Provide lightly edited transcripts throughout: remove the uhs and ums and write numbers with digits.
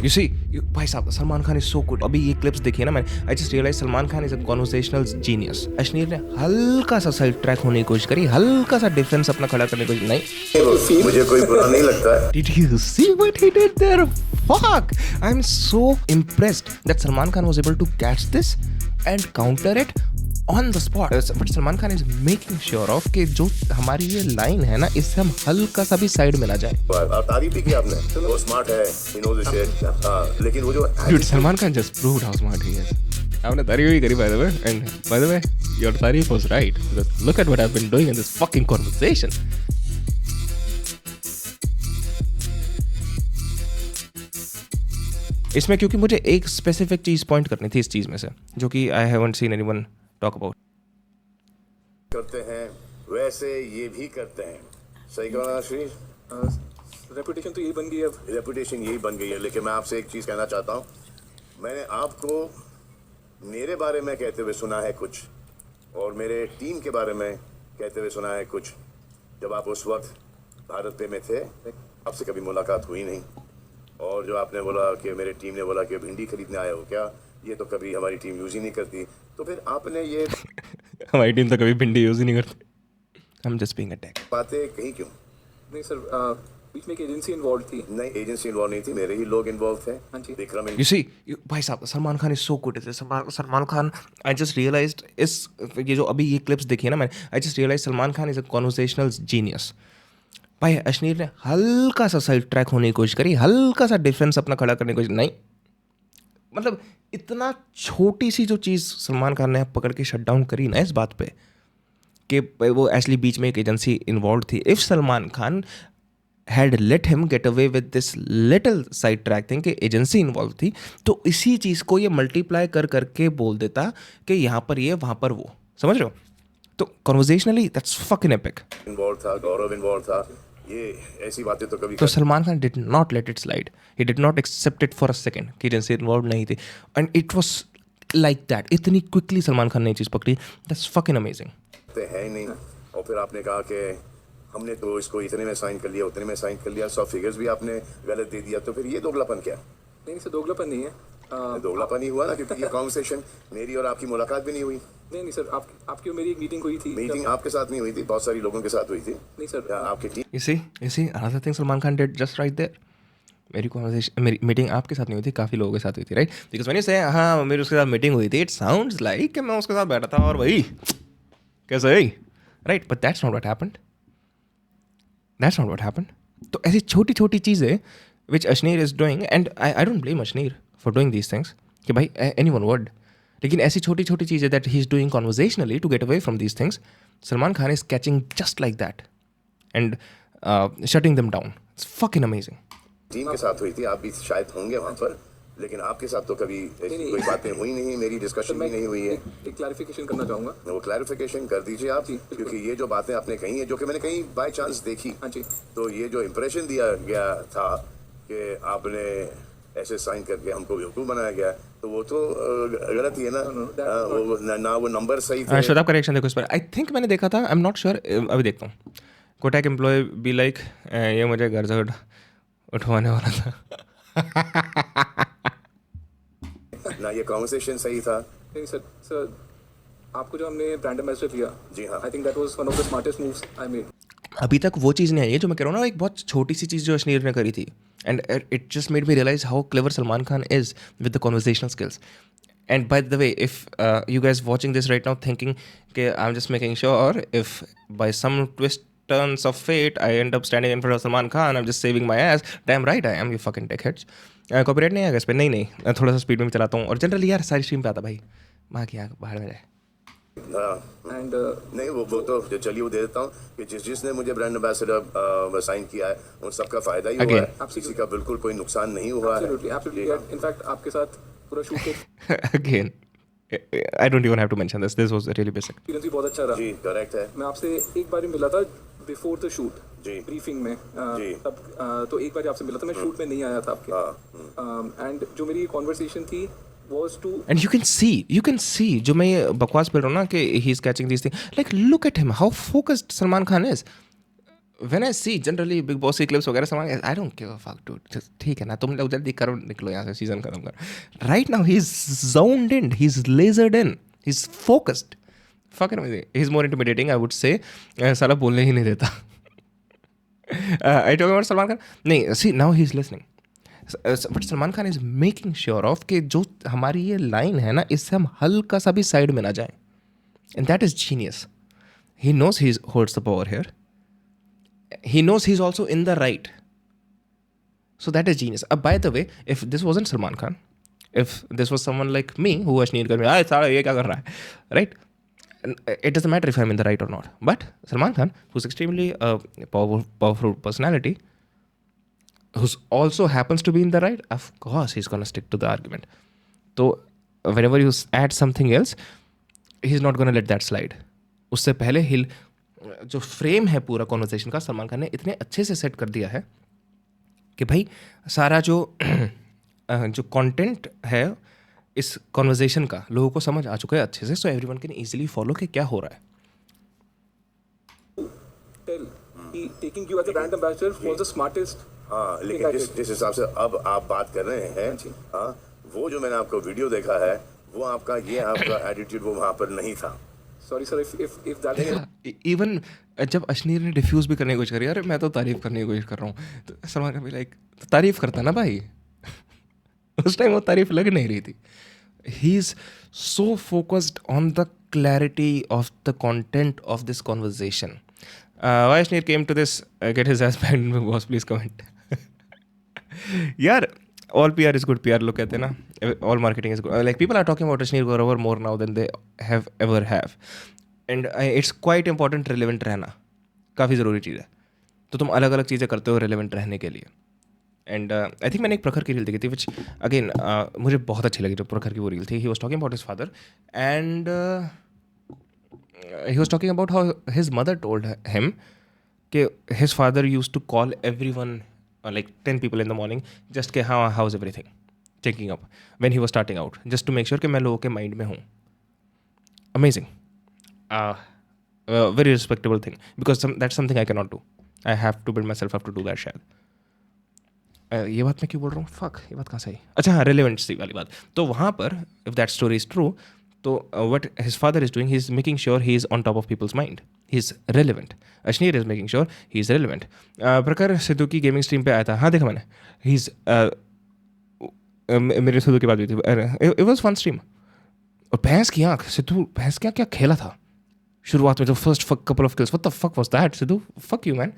You see, भाई साहब Salman Khan is so good. अभी ये क्लिप्स देखिए ना मैंने. I just realise Salman Khan is a conversational genius. Ashneer ने हल्का सा साइड ट्रैक होने की कोशिश करी, हल्का सा डिफरेंस अपना खड़ा करने की कोशिश. नहीं, मुझे कोई बुरा नहीं लगता है. Did you see what he did there? Fuck! I'm so impressed that Salman Khan was able to catch this and counter it on the spot. But Salman Khan is making sure of कि जो हमारी ये line है ना, इससे हम हल्का सा भी साइड में ना जाए. तारीफ भी की आपने. वो स्मार्ट है, he knows his shit. लेकिन वो जो Dude, Salman Khan just proved how smart he is. आपने तारीफ भी करी by the way, and by the way, your तारीफ was right. Because look at what I've been doing in this fucking conversation. इसमें क्योंकि मुझे एक स्पेसिफिक चीज पॉइंट करनी थी इस चीज में से, जो कि I haven't seen anyone talk about. करते हैं वैसे ये भी करते हैं. सही कहा ना श्री. रेपुटेशन तो यही बन गई है अब. रेपुटेशन यही बन गई है. लेकिन मैं आपसे एक चीज कहना चाहता हूँ. मैंने आपको मेरे बारे में कहते हुए सुना है कुछ, और मेरे टीम के बारे में कहते हुए सुना है कुछ. जब आप उस वक्त भारत पे में थे, आपसे कभी मुलाकात हुई नहीं. और जो आपने बोला कि मेरे टीम ने बोला कि भिंडी खरीदने आए हो क्या, ये तो कभी हमारी टीम यूज ही नहीं करती. तो फिर आपने ये हमारी टीम तो कभी भिंडी यूज ही नहीं करती. I'm just being a dick. बातें कहीं क्यों? नहीं सर, बीच में एक एजेंसी इन्वॉल्व थी. नहीं, एजेंसी इन्वॉल्व नहीं थी. मेरे ही लोग इन्वॉल्व थे. हाँ जी. विक्रम You see, भाई साहब Salman Khan is so good at this. Salman Khan, I just realized ये जो अभी ये क्लिप्स देखी है ना मैंने, I just realized Salman Khan is a conversational genius. भाई अश्नीर ने हल्का सा साइड ट्रैक होने की कोशिश करी, हल्का सा डिफरेंस अपना खड़ा करने की कोशिश. नहीं, मतलब इतना छोटी सी जो चीज़ सलमान खान ने पकड़ के शट डाउन करी ना इस बात पे कि वो एक्चुअली बीच में एक एजेंसी इन्वॉल्व थी. If Salman Khan had let him get away with this little side track thing कि एजेंसी इन्वॉल्व थी, तो इसी चीज़ को ये मल्टीप्लाई कर करके बोल देता कि यहाँ पर ये वहाँ पर वो. समझ रहे हो? तो कॉन्वर्जेशनली दैट्स फकिंग एपिक. इन्वॉल्व था, गौरव इन्वॉल्व था. ये ऐसी बातें तो कभी तो Salman Khan did not let it slide. He did not accept it for a second कि एजेंसी इन्वॉल्व नहीं थी. And it was like that. इतनी क्विकली सलमान खान ने ये चीज़ पकड़ी. That's fucking amazing. है ही नहीं. और फिर आपने कहा कि हमने तो इसको इतने में साइन कर लिया, उतने में साइन कर लिया. 100 फिगर्स भी आपने गलत दे दिया. तो फिर ये दोगलापन क्या? नहीं सर, दोगलापन नहीं है. दोगलापन ही हुआ ना, क्योंकि ये कॉन्वर्सेशन मेरी और आपकी मुलाकात भी नहीं हुई. नहीं सर, आपकी और मेरी एक मीटिंग हुई थी. मीटिंग आपके साथ नहीं हुई थी, बहुत सारी लोगों के साथ हुई थी. नहीं सर, आपकी team. You see, another thing Salman Khan did just right there. मेरी मीटिंग आपके साथ नहीं हुई थी, काफ़ी लोगों के साथ हुई थी, राइट? बिकॉज मैंने से हाँ मेरी उसके साथ मीटिंग हुई थी, इट साउंड्स लाइक कि मैं उसके साथ बैठा था और वही कैसे है, right? But that's not what happened. That's not what happened. तो ऐसी छोटी छोटी चीज़ें which Ashneer is doing, and I don't blame Ashneer for doing these things कि भाई एनीवन वुड. लेकिन ऐसी छोटी छोटी चीज़ें that he is doing conversationally to get away from these things, Salman Khan is catching just like that and shutting them down. It's fucking amazing. Team के साथ हुई थी. आप भी शायद होंगे वहाँ पर, लेकिन आपके साथ तो कभी ऐसी कोई बातें हुई नहीं. मेरी डिस्कशन भी नहीं हुई है. एक क्लैरिफिकेशन करना चाहूँगा. वो क्लैरिफिकेशन कर दीजिए आप, क्योंकि ये जो बातें आपने कही है, जो कि मैंने कहीं बाय चांस देखी. हाँ जी. तो ये जो इम्प्रेशन दिया गया था कि आपने ऐसे साइन करके हमको बेवकूफ़ बनाया गया, तो वो तो गलत ही है ना. वो ना वो नंबर सही थे. श्वेता करेक्शन देखो इस पर. आई थिंक मैंने देखा था, आई एम नॉट श्योर, अभी देखता हूँ. कोटैक एम्प्लॉय बी लाइक ये मुझे घर से उठवाने वाला था. ना ये कॉन्वर्सेशन सही था. नहीं सर, आपको जो हमने ब्रांड एम्बेसडर लिया, जी हाँ, I think that was one of the smartest moves I made. अभी तक वो चीज़ नहीं आई है जो मैं कह रहा हूँ ना, एक बहुत छोटी सी चीज़ जो अश्नीर ने करी थी, and it just made me realise how clever Salman Khan is with the conversational skills. And by the way, if you guys watching this right now thinking okay, I'm just making sure if by some twist turns of fate I end up standing in front of Salman Khan, I'm just saving my ass, damn right I am, you fucking dickheads. Copyright नहीं आएगा इस पर. नहीं थोड़ा सा speed में चलाता हूँ, और जनरली यार सारी स्ट्रीम पे आता भाई, वहाँ की बाहर में जाए. एंड नहीं वो तो चलिए वो दे देता हूँ कि जिसने मुझे ब्रांड एम्बेसडर साइन किया है उन सबका फायदा ही हुआ है. किसी का बिल्कुल कोई नुकसान नहीं हुआ है. इनफैक्ट आपके साथ पूरा shoot again I don't even have to mention this was really basic. Experience भी बहुत अच्छा रहा. जी करेक्ट है. मैं आपसे एक बार मिला था बिफोर द शूट, जी ब्रीफिंग में. जी. तब तो एक बार आपसे मिला था, मैं शूट में नहीं आया था आपके. एंड जो मेरी कॉन्वर्सेशन थी was to, and you can see जो मैं बकवास बोल रहा हूँ ना कि he is catching these things, like look at him how focused Salman Khan is. When I see generally Bigg Boss की क्लिप्स वगैरह Salman, I don't give a fuck dude, ठीक है ना, तुम लोग जल्दी करो, निकलो यहाँ से, सीजन खत्म करो. Right now he is zoned in, he is lasered in, he is focused. Fucking amazing. He's more intimidating, I would say. साला बोलने ही नहीं देता. I talk about Salman Khan. नहीं, see now he's listening. But Salman Khan is making sure of कि जो हमारी ये line है ना, इससे हम हल्का सा भी साइड में ना जाएं. And that is genius. He knows he holds the power here. He knows he's also in the right. So that is genius. By the way, if this wasn't Salman Khan, if this was someone like me who was Ashneer Kar, "Aay, ye kya kar raha hai?" Right? And it doesn't matter if I'm in the right or not. But Salman Khan, who's extremely powerful personality, who also happens to be in the right, of course he's going to stick to the argument. So whenever you add something else, he's not going to let that slide. उससे पहले जो frame है पूरा conversation का, सलमान खान ने इतने अच्छे से सेट कर दिया है कि भाई सारा जो कंटेंट है इस कॉन्वर्सेशन का लोगों को समझ आ चुका है अच्छे से. So everyone can easily follow कि क्या हो रहा है. Tell, he taking you as a brand ambassador was the smartest. हाँ, लेकिन जिस हिसाब से अब आप बात कर रहे हैं, हाँ, वो जो मैंने आपको वीडियो देखा है, वो आपका एटीट्यूड वो वहाँ पर नहीं था. Sorry sir, if that is even जब अश्नीर ने डिफ्यूज़ भी करने की कोशिश करी, अरे मैं तो तारीफ़ करने की कोशिश कर रहा हूँ, तो सलमान खान भी लाइक तारीफ़ करता ना भाई. उस टाइम वो तारीफ़ लग नहीं रही थी. He is so focused on the clarity of the content of this conversation. Why Ashneer came to this, get his ass back in Big Boss, please comment. यार, all PR is good PR, लोग कहते हैं ना, all marketing is good. Like people are talking about Ashneer Gauravar more now than they have ever have. And it's quite important relevant रहना, काफ़ी ज़रूरी चीज़ है. तो तुम अलग अलग चीज़ें करते हो relevant रहने के लिए. एंड आई थिंक मैंने एक प्रखर की रील देखी थी, विच अगेन मुझे बहुत अच्छी लगी. जो प्रखर की वो रील थी, he was talking about his father and he was talking about how his mother told him that his father used to call everyone, like 10 people in the morning, just कि हाँ, how's everything, checking up when he was starting out, just to make sure कि मैं लोगों के mind में हूँ. Amazing. Very respectable thing, because that's something I cannot do. I have to build myself up to do that शायद. ये बात मैं क्यों बोल रहा हूँ, फक, ये बात कहाँ से आई. अच्छा हाँ, रेलिवेंसी वाली बात. तो वहाँ पर if that story is true, तो what his father is doing, he is making sure he is on top of people's mind. He is relevant. Ashneer is making sure he is relevant. प्रखर सिद्धू की gaming stream पे आया था, हाँ देखा मैंने. He is मेरे सिद्धू की बात हुई थी. It was fun stream. और भैंस की आँख, सिद्धू भैंस क्या क्या खेला था शुरुआत में. जो first couple of kills, what the fuck was that Sidhu, fuck you man.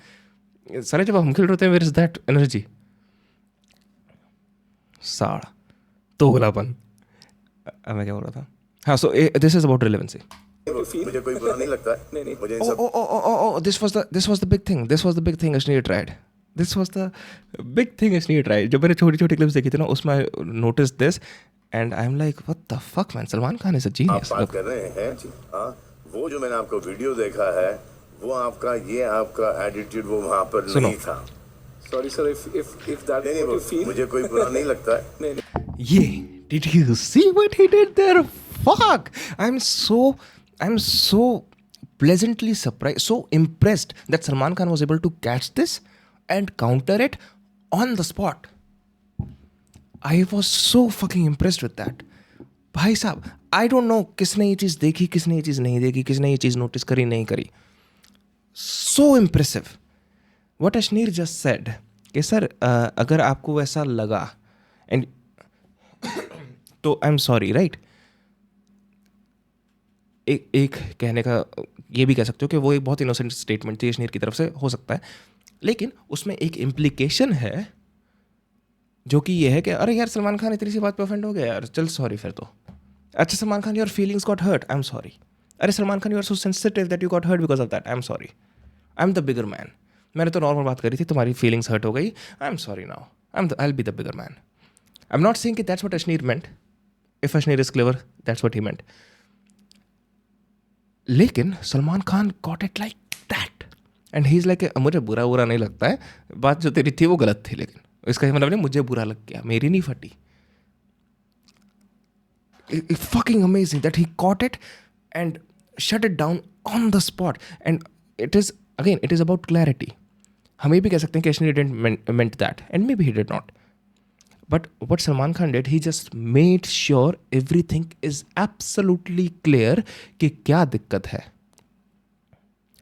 सारे जब हम खेल रहे थे, वेयर इज दैट एनर्जी. साड़ा तोगलापन. मैं क्या बोल रहा था, हाँ. So this is about relevancy. मुझे कोई बुरा नहीं लगता है. नहीं. मुझे इन सब this was the big thing. This was the big thing Ashneer tried. This was the big thing Ashneer tried. जब मैंने छोटी छोटी क्लिप्स देखी थी ना, उसमें noticed this and I'm like, what the fuck man, Salman Khan is a आप genius. बात कर रहे हैं, हाँ, वो जो मैंने आपको वीडियो देखा है, वो आपका एटीट्यूड वो वहाँ पर सुनो. नहीं था. Sorry sir, if that नहीं, what you feel. मुझे कोई बुरा नहीं लगता है. नहीं. Yeah, did you see what he did there? Fuck, I'm so pleasantly surprised, so impressed that Salman Khan was able to catch this and counter it on the spot. I was so fucking impressed with that. भाई साहब, I don't know किसने ये चीज़ देखी, किसने ये चीज़ नहीं देखी, किसने ये चीज़ नोटिस करी नहीं करी. So impressive. What Ashneer just said कि सर अगर आपको वैसा लगा and तो I'm sorry, right? एक कहने का ये भी कह सकते हो कि वो एक बहुत इनोसेंट स्टेटमेंट थी अश्नीर की तरफ से, हो सकता है, लेकिन उसमें एक इम्प्लीकेशन है जो कि ये है कि अरे यार सलमान खान इतनी सी बात पे ऑफेंड हो गया यार, चल सॉरी फिर तो. अच्छा Salman Khan, your feelings got hurt, I am sorry. अरे Salman Khan, you are so sensitive that you got hurt because of that, I am sorry. I am the bigger man. मैंने तो नॉर्मल बात करी थी, तुम्हारी फीलिंग्स हर्ट हो गई, I am sorry now, I will be the bigger man. I am not saying कि that's what Ashneer meant. If Ashneer is clever, that's what he meant. लेकिन Salman Khan got it like that and he is like, मुझे बुरा नहीं लगता है, बात जो तेरी थी वो गलत थी, लेकिन इसका मतलब नहीं मुझे बुरा लग गया, मेरी नहीं फटी. Fucking amazing that he caught it and shut it down on the spot. And it is, again, it is about clarity. हम ये भी कह सकते हैं कि Ashneer didn't meant that, and maybe he did not. But what Salman Khan did, he just made sure everything is absolutely clear कि क्या दिक्कत है.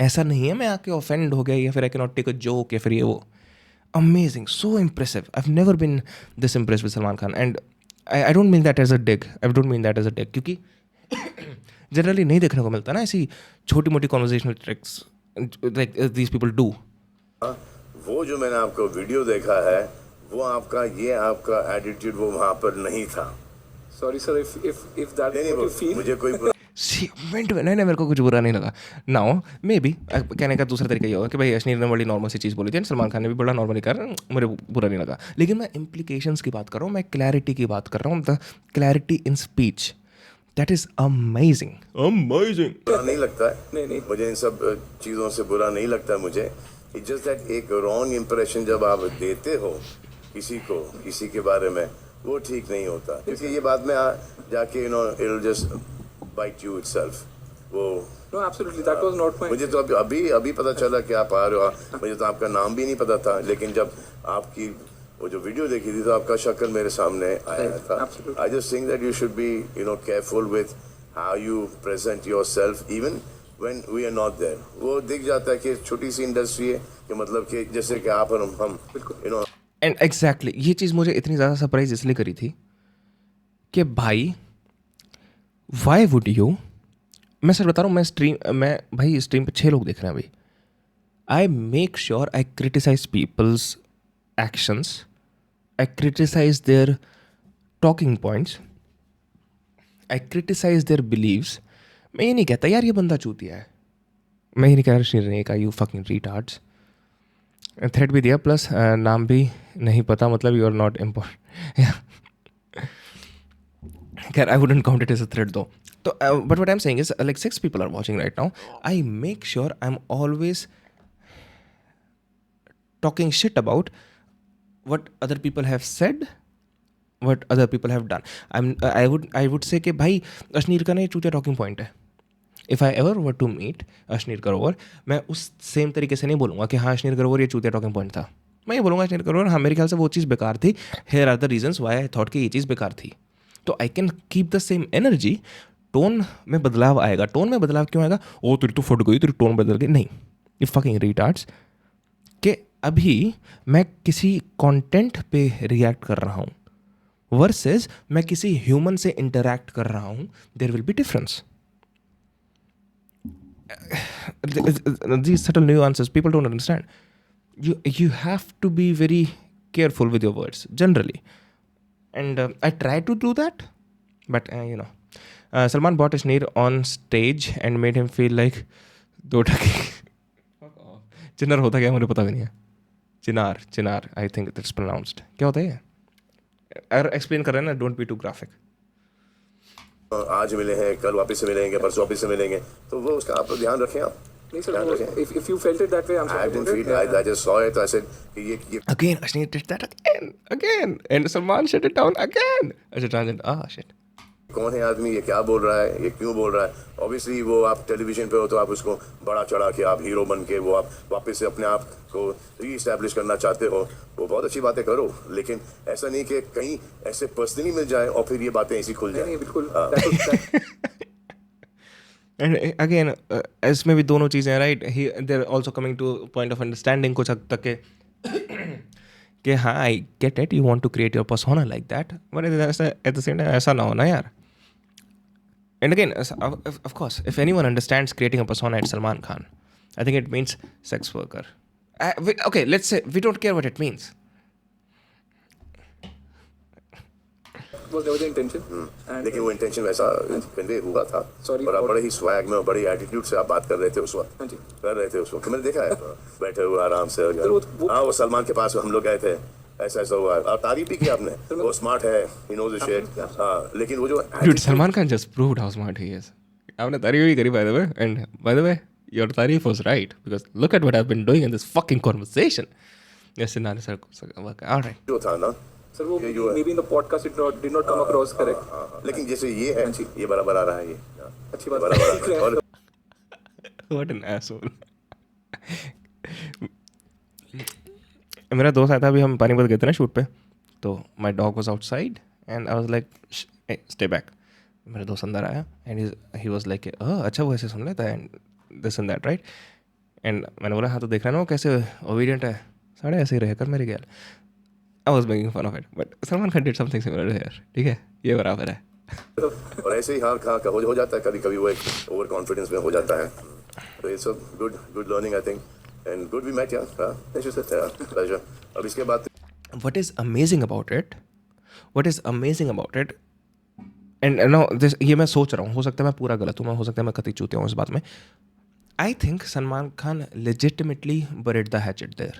ऐसा नहीं है मैं आके ऑफेंड हो गया या फिर I can not take a joke या फिर ये वो. Amazing, so impressive. I've never been this impressed with Salman Khan, and I don't mean that as a dig. I don't mean that as a dig क्योंकि generally नहीं देखने को मिलता ना ऐसी छोटी मोटी conversational tricks like these people do. वो जो मैंने आपको वीडियो देखा है वो आपका एटीट्यूड वो वहां पर नहीं था. Sorry, sir, if that नहीं what you feel. मुझे कोई बुरा सी नहीं मेरे को कुछ बुरा नहीं लगा. नाउ मे बी कहने का दूसरा तरीका ये होगा कि भाई अश्नीर ने बड़ी नॉर्मल सी चीज़ बोली थी एंड सलमान खान ने भी बड़ा नॉर्मली कर, मुझे बुरा नहीं लगा. लेकिन मैं इम्प्लीकेशंस की बात कर रहा हूँ, मैं क्लैरिटी की बात कर रहा हूँ. The clarity in speech that is amazing. बुरा नहीं लगता है. नहीं. मुझे इन सब चीज़ों से बुरा नहीं लगता मुझे. इट्स जस्ट दैट एक रॉन्ग इम्प्रेशन जब आप देते हो किसी के बारे में वो ठीक नहीं होता क्योंकि ये बाद में जाके you know it will just bite you itself. वो No, absolutely, that was not my. मुझे तो अभी पता चला कि आप आ रहे हो. मुझे तो आपका नाम भी नहीं पता था लेकिन जब आपकी वो जो वीडियो देखी थी तो आपका शक्ल मेरे सामने आया था. Absolutely. I just think that you should be you know careful with how you present yourself even when we are not there. वो दिख जाता है कि छोटी सी इंडस्ट्री है कि मतलब कि जैसे कि आप और हम यू नो. एंड एग्जैक्टली ये चीज़ मुझे इतनी ज़्यादा सरप्राइज इसलिए करी थी कि भाई वाई वुड यू, मैं सर बता रहा हूँ, मैं भाई स्ट्रीम पे 6 लोग देख रहे हैं भाई. I make sure I criticise people's actions, I criticise their talking points, I criticise their beliefs. मैं ये नहीं कहता यार ये बंदा चूतिया है, मैं ये नहीं कह रहा का यू फकिंग रिटार्ड्स. थ्रेड भी दिया प्लस नाम भी नहीं पता, मतलब यू आर नॉट इम्पोर्टेंट. खैर I wouldn't count it as a thread though. तो but what I am saying is like 6 people are watching right now. I make sure I'm always talking shit about what other people have said, what other people have done. I would say कि भाई अश्नीर का ना ये चूतिया talking point है. If I ever were to meet Ashneer Grover, मैं उस same तरीके से नहीं बोलूँगा कि हाँ अश्नीर ग्रोवर ये चूतिया टॉकिंग पॉइंट था. मैं ये बोलूँगा अश्नीर ग्रोवर हाँ मेरे ख्याल से वो चीज़ बेकार थी. Here are the reasons why I thought कि ये चीज़ बेकार थी. तो I can keep the same energy. Tone में बदलाव आएगा. टोन में बदलाव क्यों आएगा? ओ तेरी तो फट गई, तेरी टोन बदल गई. नहीं, ये फकिंग रिटार्ड्स कि अभी मैं किसी कंटेंट पे रिएक्ट कर रहा हूँ वर्सेस मैं किसी ह्यूमन से इंटरैक्ट कर रहा हूँ. There will be difference. These subtle nuances people don't understand. You have to be very careful with your words generally, and I try to do that, but you know, Salman brought Ashneer on stage and made him feel like दो टके. चिनार होता क्या मुझे पता भी नहीं है. चिनार I think it's pronounced. क्या होता है ये? अगर एक्सप्लेन कर रहे हैं ना, डोंट बी टू ग्राफिक. आज मिले हैं, कल वापस से मिलेंगे, परसों वापस से मिलेंगे, तो वो उसका आप ध्यान रखें. आप नहीं sir, if you felt it that way, I'm sorry. I didn't feel it. I just saw it. I said ये Again Ashneer did that again and Salman shut it down again. अच्छा ट्रांजेंड shit. कौन है आदमी, ये क्या बोल रहा है, ये क्यों बोल रहा है. ऑब्वियसली वो आप टेलीविजन पे हो तो आप उसको बड़ा चढ़ा के आप हीरो बन के वो आप वापस से अपने आप को रीइस्टैब्लिश करना चाहते हो. वो बहुत अच्छी बातें करो, लेकिन ऐसा नहीं कि कहीं ऐसे पर्सनली मिल जाए और फिर ये बातें ऐसी खुल जाए. नहीं बिल्कुल. एंड अगेन इसमें भी दोनों चीज़ें हैं right. He there also coming to point of understanding कुछ हद तक के कि हाँ I get it, you want to create your persona like that, but at the same time ऐसा ना हो ना यार. And again, of course, if anyone understands creating a persona at Salman Khan, I think it means sex worker. Okay, let's say we don't care what it means. Was never the intention. And लेकिन वो intention वैसा convey हुआ था. Sorry और आप for- बड़े ही swag में और बड़े एटीट्यूड से आप बात कर रहे थे उस वक्त. हाँ जी. कर रहे थे उस वक्त, मैंने देखा है. बैठे हुए आराम से. वो- हाँ, वो सलमान के पास हम लोग गए थे, ऐसा हुआ. और तारीफ भी की आपने. वो स्मार्ट है, he knows his shit. हाँ, लेकिन वो जो Dude, Salman Khan just proved how smart he is. आपने तारीफ भी करी by the way, and by the way, your तारीफ was right because look at what I've been doing in this fucking conversation. Yes, no, sir. All right. जो था ना, sir वो ये जो है- maybe in the podcast did not come across correct. लेकिन जैसे ये है, ये बराबर आ रहा है. ये अच्छी बात बराबर आ है. रहा है. और What an asshole. मेरा दोस्त आया था, अभी हम पानीपत गए थे ना शूट पे, तो my dog was outside and I was like stay back. मेरा दोस्त अंदर आया एंड ही वॉज लाइक अच्छा वो ऐसे सुन लेता है and this and that right. And मैंने बोला हाँ तो देख रहा ना वो कैसे ओबीडियंट है, साढ़े ऐसे ही रहेकर मेरे गैल. I was making fun of it but Salman Khan did something similar here. ठीक है, ये बराबर है. और ऐसे ही हाँ हो जाता है, कभी कभी वो एक ओवर कॉन्फिडेंस में हो जाता है. तो it's a good learning I think and good we met यार. प्लेजर. अब इसके बाद What is amazing about it, and no, this ये मैं सोच रहा हूँ, हो सकता है मैं पूरा गलत हूँ, मैं हो सकता है मैं कतई चूतिया हूँ इस बात में. I think Salman Khan legitimately buried the hatchet there.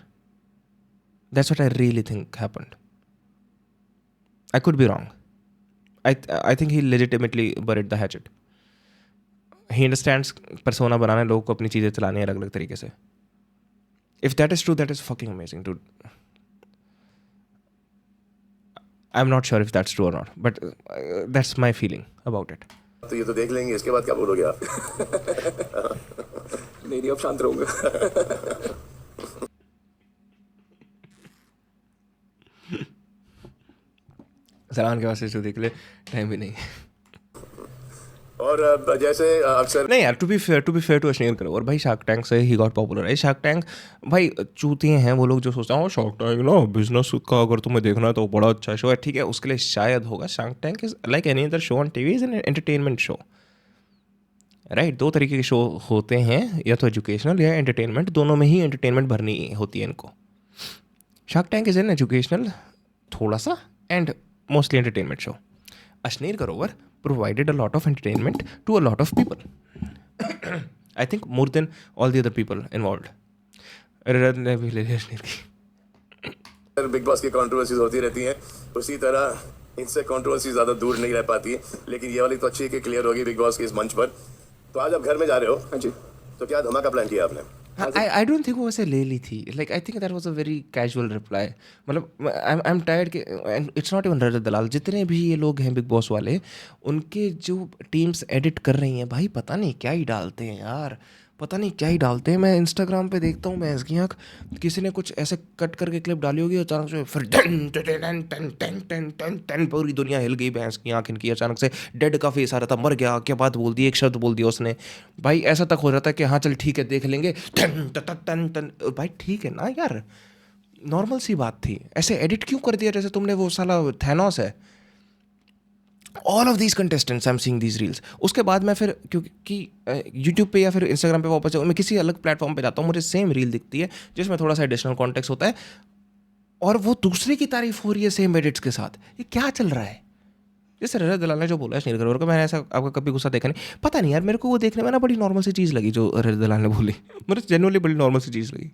That's what I really think happened. I could be wrong. I think he legitimately buried the hatchet. He understands persona बनाना, लोगों को अपनी चीज़ें चलानी है अलग अलग तरीके से. If that is true, that is fucking amazing, dude. I'm not sure if that's true or not, but that's my feeling about it. तो ये तो देख लेंगे, इसके बाद क्या बोलोगे आप? नहीं अब शांत रहूंगा. सलमान के पास से देख ले टाइम भी नहीं. और जैसे अक्सर नहीं यार, to be fair to Ashneer करो. और भाई शार्क टैंक से ही गॉट पॉपुलर है. शार्क टैंक भाई चूतिए हैं वो लोग जो सोचते हैं शार्क टैंक ना बिजनेस का अगर तुम्हें देखना है तो बड़ा अच्छा शो है. ठीक है, उसके लिए शायद होगा. Shark tank is like any other show on TV, is an entertainment show right. दो तरीके के शो होते हैं, या तो एजुकेशनल या एंटरटेनमेंट. दोनों में ही एंटरटेनमेंट भरनी होती है इनको. Shark tank is an educational थोड़ा सा and mostly entertainment show. Ashneer Grover provided a lot of entertainment to a lot of people. I think more than all the other people involved. Big Boss की controversies होती रहती हैं, उसी तरह इनसे कंट्रोवर्सी ज़्यादा दूर नहीं रह पाती है. लेकिन ये वाली तो अच्छी है कि क्लियर होगी बिग बॉस के इस मंच पर. तो आज आप घर में जा रहे हो. हाँ जी. तो क्या धमाका प्लान किया आपने? I don't think वो वैसे ले ली थी. Like I think that was a very casual reply. मतलब I'm tired कि and it's not even रजत दलाल, जितने भी ये लोग हैं बिग बॉस वाले, उनके जो टीम्स एडिट कर रही हैं भाई, पता नहीं क्या ही डालते हैं यार, पता नहीं क्या ही डालते हैं. मैं इंस्टाग्राम पे देखता हूँ, मैं इसकी आँख, किसी ने कुछ ऐसे कट करके क्लिप डाली होगी, अचानक से फिर टन पूरी दुनिया हिल गई. भैंस की आँख इनकी अचानक से डेड का फेस आ रहा था, मर गया, क्या बात बोल दी, एक शब्द बोल दिया उसने. भाई ऐसा तक हो जाता है कि हाँ चल ठीक है देख लेंगे. टन भाई ठीक है ना यार, नॉर्मल सी बात थी. ऐसे एडिट क्यों कर दिया जैसे तुमने वो साला थैनोस है. All of these contestants I am seeing these reels. उसके बाद मैं फिर क्योंकि यूट्यूब पे या फिर इंस्टाग्राम पे वापस जाऊँ, मैं किसी अलग प्लेटफॉर्म पे जाता हूँ, मुझे सेम रील दिखती है जिसमें थोड़ा सा एडिशनल कॉन्टेक्स्ट होता है, और वो दूसरे की तारीफ हो रही है सेम एडिट्स के साथ. ये क्या चल रहा है? जैसे रजत दलाल ने जो बोला अश्नीर करोवर को, मैंने ऐसा आपका कभी गुस्सा देखा नहीं. पता नहीं यार, मेरे को वो देखने में ना बड़ी नॉर्मल सी चीज़ लगी जो रजत दलाल ने बोली. मुझे जेन्युइनली बड़ी नॉर्मल सी चीज़ लगी.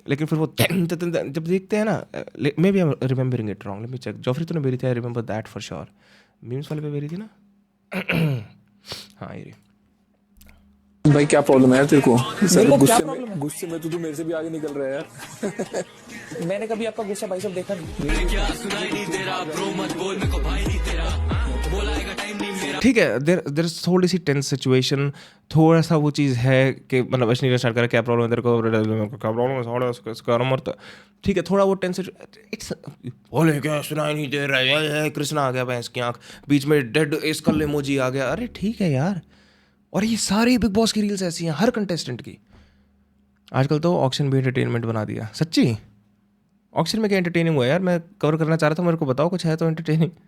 लेकिन फिर वो जब देखते हैं ना, may be I am remembering it wrong, let me check. जॉफरी तूने भेजी थी, I remember that for sure. Memes वाले पे भेजी थी ना. हाँ ये भाई क्या प्रॉब्लम है यार तेरे को? गुस्से में तो तू मेरे से भी आगे निकल रहा है यार. मैंने कभी आपका गुस्सा भाई साहब देखा नहीं. ठीक है. देर इज थोड़ी सी टेंस सिचुएशन, थोड़ा सा वो चीज़ है कि मतलब अश्नीर स्टार्ट करा, क्या प्रॉब्लम है तेरे को, क्या प्रॉब्लम है साढ़े उसका मरता. ठीक है, थोड़ा वो टेंस इट्स बोले क्या सुनाई नहीं दे रहा है, कृष्णा आ गया भैंस की आँख, बीच में डेड इसकल इमोजी आ गया. अरे ठीक है यार. और ये सारी बिग बॉस की रील्स ऐसी हैं हर कंटेस्टेंट की. आजकल तो ऑक्शन भी एंटरटेनमेंट बना दिया. सच्ची ऑक्शन में क्या एंटरटेनिंग हुआ यार? मैं कवर करना चाह रहा था, मेरे को बताओ कुछ है तो एंटरटेनिंग.